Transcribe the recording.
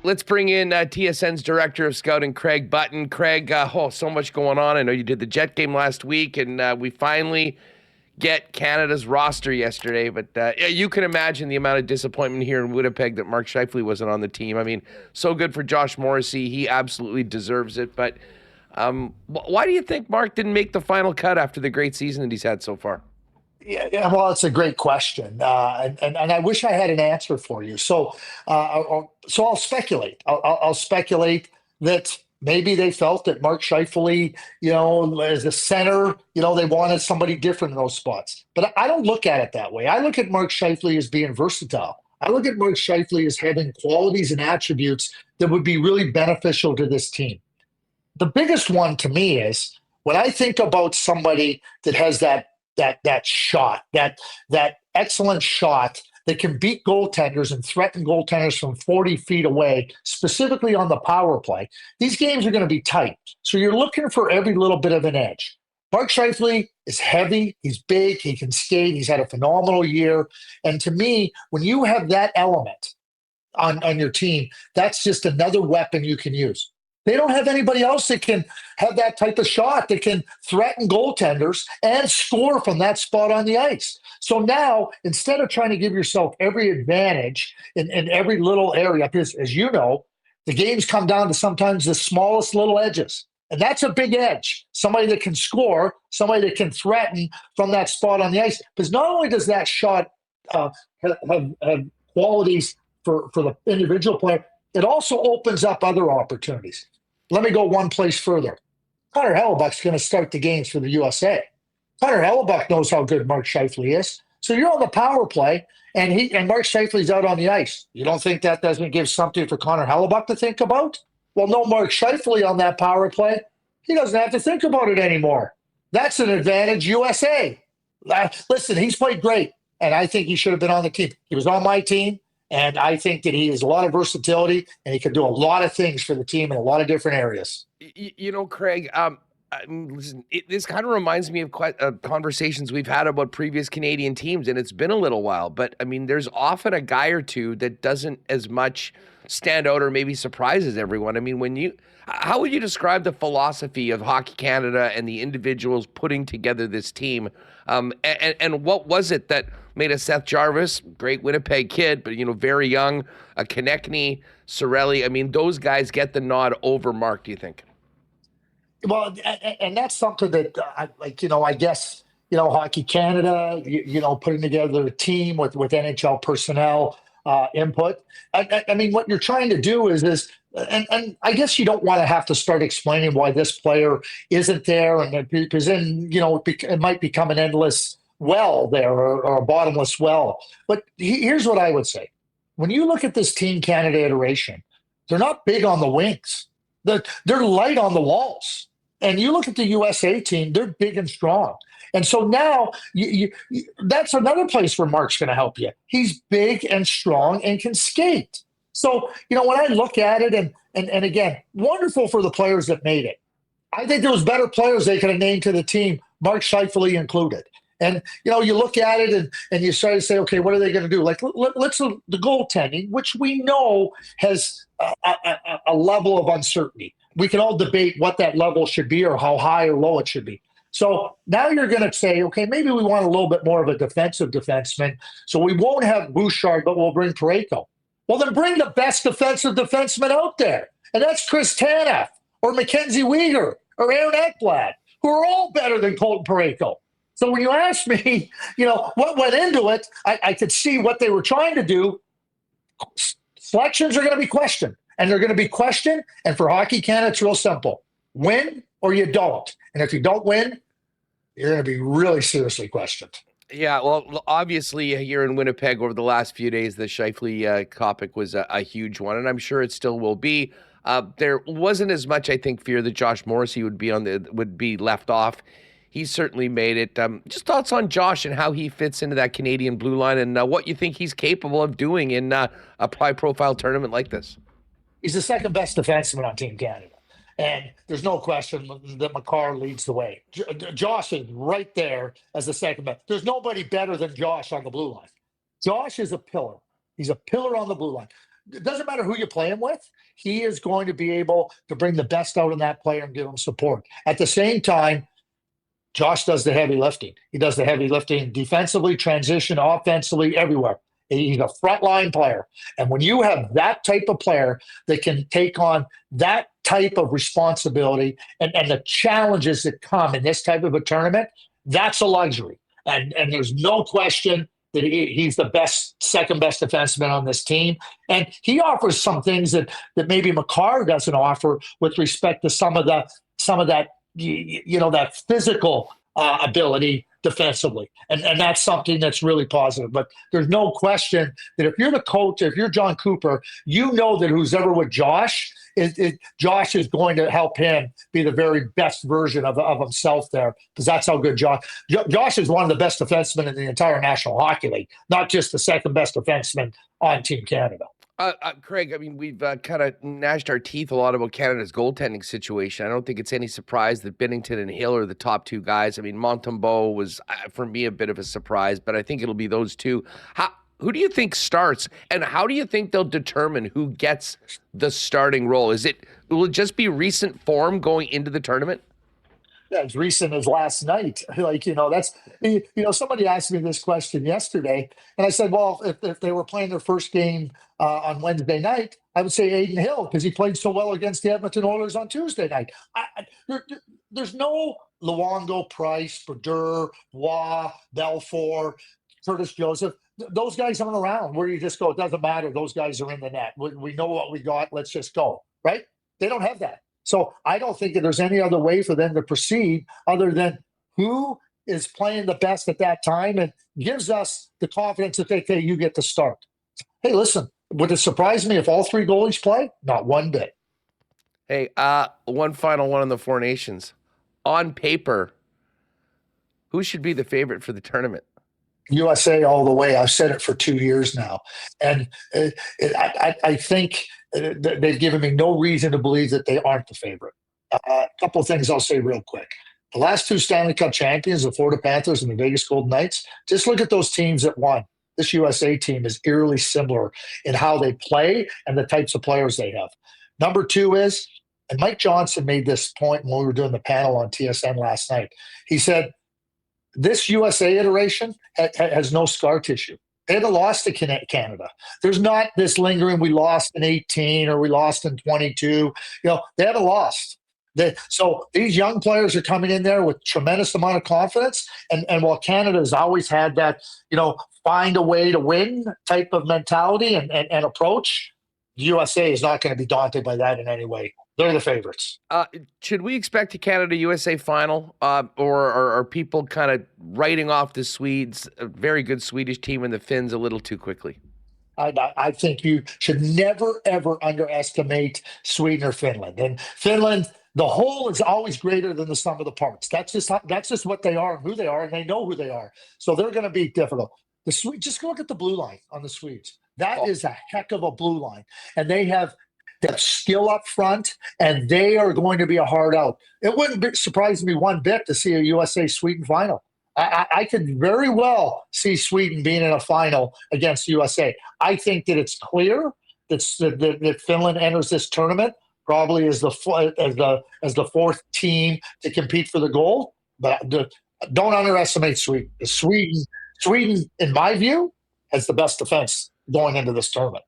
Let's bring in TSN's Director of Scouting, Craig Button. Craig, so much going on. I know you did the Jet game last week, and we finally get Canada's roster yesterday. But you can imagine the amount of disappointment here in Winnipeg that Mark Scheifele wasn't on the team. I mean, so good for Josh Morrissey. He absolutely deserves it. But why do you think Mark didn't make the final cut after the great season that he's had so far? Yeah, well, it's a great question, and I wish I had an answer for you. So I'll speculate. I'll speculate that maybe they felt that Mark Scheifele, as a center, they wanted somebody different in those spots. But I don't look at it that way. I look at Mark Scheifele as being versatile. I look at Mark Scheifele as having qualities and attributes that would be really beneficial to this team. The biggest one to me is when I think about somebody that has that shot, that excellent shot that can beat goaltenders and threaten goaltenders from 40 feet away, specifically on the power play. These games are going to be tight. So you're looking for every little bit of an edge. Mark Scheifele is heavy, he's big, he can skate, he's had a phenomenal year. And to me, when you have that element on your team, that's just another weapon you can use. They don't have anybody else that can have that type of shot that can threaten goaltenders and score from that spot on the ice. So now, instead of trying to give yourself every advantage in every little area, because as you know, the games come down to sometimes the smallest little edges. And that's a big edge. Somebody that can score, somebody that can threaten from that spot on the ice. Because not only does that shot have qualities for the individual player, it also opens up other opportunities. Let me go one place further. Connor Hellebuck's going to start the games for the USA. Connor Hellebuck knows how good Mark Scheifele is. So you're on the power play, and Mark Scheifele's out on the ice. You don't think that doesn't give something for Connor Hellebuck to think about? Well, no Mark Scheifele on that power play. He doesn't have to think about it anymore. That's an advantage USA. Listen, he's played great, and I think he should have been on the team. He was on my team. And I think that he has a lot of versatility, and he can do a lot of things for the team in a lot of different areas. Craig, listen, this kind of reminds me of conversations we've had about previous Canadian teams, and it's been a little while. But, I mean, there's often a guy or two that doesn't as much stand out or maybe surprises everyone. I mean, how would you describe the philosophy of Hockey Canada and the individuals putting together this team? And what was it that made a Seth Jarvis, great Winnipeg kid, but, very young, a Konechny, Cirelli? I mean, those guys get the nod over Mark, do you think? Well, and that's something that, I guess, Hockey Canada, putting together a team with NHL personnel input. I mean, what you're trying to do is and I guess you don't want to have to start explaining why this player isn't there, and because then, it might become an endless well there or a bottomless well. But here's what I would say. When you look at this Team Canada iteration, they're not big on the wings. They're light on the walls. And you look at the USA team, they're big and strong. And so now that's another place where Mark's going to help you. He's big and strong and can skate. So, when I look at it, and again, wonderful for the players that made it. I think there was better players they could have named to the team, Mark Scheifele included. And, you look at it and you start to say, okay, what are they going to do? Like, let's the goaltending, which we know has a level of uncertainty. We can all debate what that level should be or how high or low it should be. So now you're going to say, okay, maybe we want a little bit more of a defensive defenseman. So we won't have Bouchard, but we'll bring Parayko. Well, then bring the best defensive defenseman out there. And that's Chris Tanev or Mackenzie Weegar or Aaron Ekblad, who are all better than Colton Parayko. So when you ask me, what went into it, I could see what they were trying to do. Selections are going to be questioned, and they're going to be questioned. And for Hockey Canada, it's real simple. Win or you don't. And if you don't win, you're going to be really seriously questioned. Yeah, well, obviously here in Winnipeg over the last few days, the Scheifele topic was a huge one, and I'm sure it still will be. There wasn't as much, I think, fear that Josh Morrissey would be left off. He certainly made it. Just thoughts on Josh and how he fits into that Canadian blue line, and what you think he's capable of doing in a high-profile tournament like this. He's the second best defenseman on Team Canada. And there's no question that McCarr leads the way. Josh is right there as the second best. There's nobody better than Josh on the blue line. Josh is a pillar. He's a pillar on the blue line. it doesn't matter who you play him with. He is going to be able to bring the best out in that player and give him support. At the same time, Josh does the heavy lifting. He does the heavy lifting defensively, transition, offensively, everywhere. He's a frontline player. And when you have that type of player that can take on that type of responsibility and the challenges that come in this type of a tournament, that's a luxury. And there's no question that he's the best, second best defenseman on this team. And he offers some things that maybe McCarr doesn't offer with respect to some of that, that physical ability defensively. And that's something that's really positive. But there's no question that if you're the coach, if you're John Cooper, you know that who's ever with Josh, Josh is going to help him be the very best version of himself there, because that's how good Josh is. One of the best defensemen in the entire National Hockey League, not just the second best defenseman on Team Canada. Craig, I mean, we've kind of gnashed our teeth a lot about Canada's goaltending situation. I don't think it's any surprise that Binnington and Hill are the top two guys. I mean, Montembeault was, for me, a bit of a surprise, but I think it'll be those two. Who do you think starts, and how do you think they'll determine who gets the starting role? Will it just be recent form going into the tournament? Yeah, as recent as last night. Somebody asked me this question yesterday, and I said, well, if they were playing their first game on Wednesday night, I would say Adin Hill, because he played so well against the Edmonton Oilers on Tuesday night. There's no Luongo, Price, Brodeur, Waugh, Belfour, Curtis Joseph. Those guys aren't around where you just go, it doesn't matter. Those guys are in the net. We know what we got. Let's just go, right? They don't have that. So I don't think that there's any other way for them to proceed other than who is playing the best at that time and gives us the confidence that, okay, you get to start. Hey, listen, would it surprise me if all three goalies play? Not one bit. Hey, one final one on the Four Nations. On paper, who should be the favorite for the tournament? USA all the way. I've said it for 2 years now. And I think they've given me no reason to believe that they aren't the favorite. A couple of things I'll say real quick. The last two Stanley Cup champions, the Florida Panthers and the Vegas Golden Knights, just look at those teams that won. This USA team is eerily similar in how they play and the types of players they have. Number two is, and Mike Johnson made this point when we were doing the panel on TSN last night. He said, this USA iteration has no scar tissue. They haven't lost to Canada. There's not this lingering, we lost in 18 or we lost in 22. They haven't lost. So these young players are coming in there with tremendous amount of confidence. And while Canada has always had that, find a way to win type of mentality and approach, USA is not going to be daunted by that in any way. They're the favorites. Should we expect a Canada-USA final, or are people kind of writing off the Swedes, a very good Swedish team, and the Finns a little too quickly? I think you should never, ever underestimate Sweden or Finland. And Finland, the whole is always greater than the sum of the parts. That's just what they are and who they are, and they know who they are. So they're going to be difficult. The Swedes, just look at the blue line on the Swedes. That is a heck of a blue line, and they have that skill up front, and they are going to be a hard out. It wouldn't surprise me one bit to see a USA-Sweden final. I could very well see Sweden being in a final against USA. I think that it's clear that Finland enters this tournament probably as the fourth team to compete for the gold. But don't underestimate Sweden. Sweden, in my view, has the best defense going into this tournament.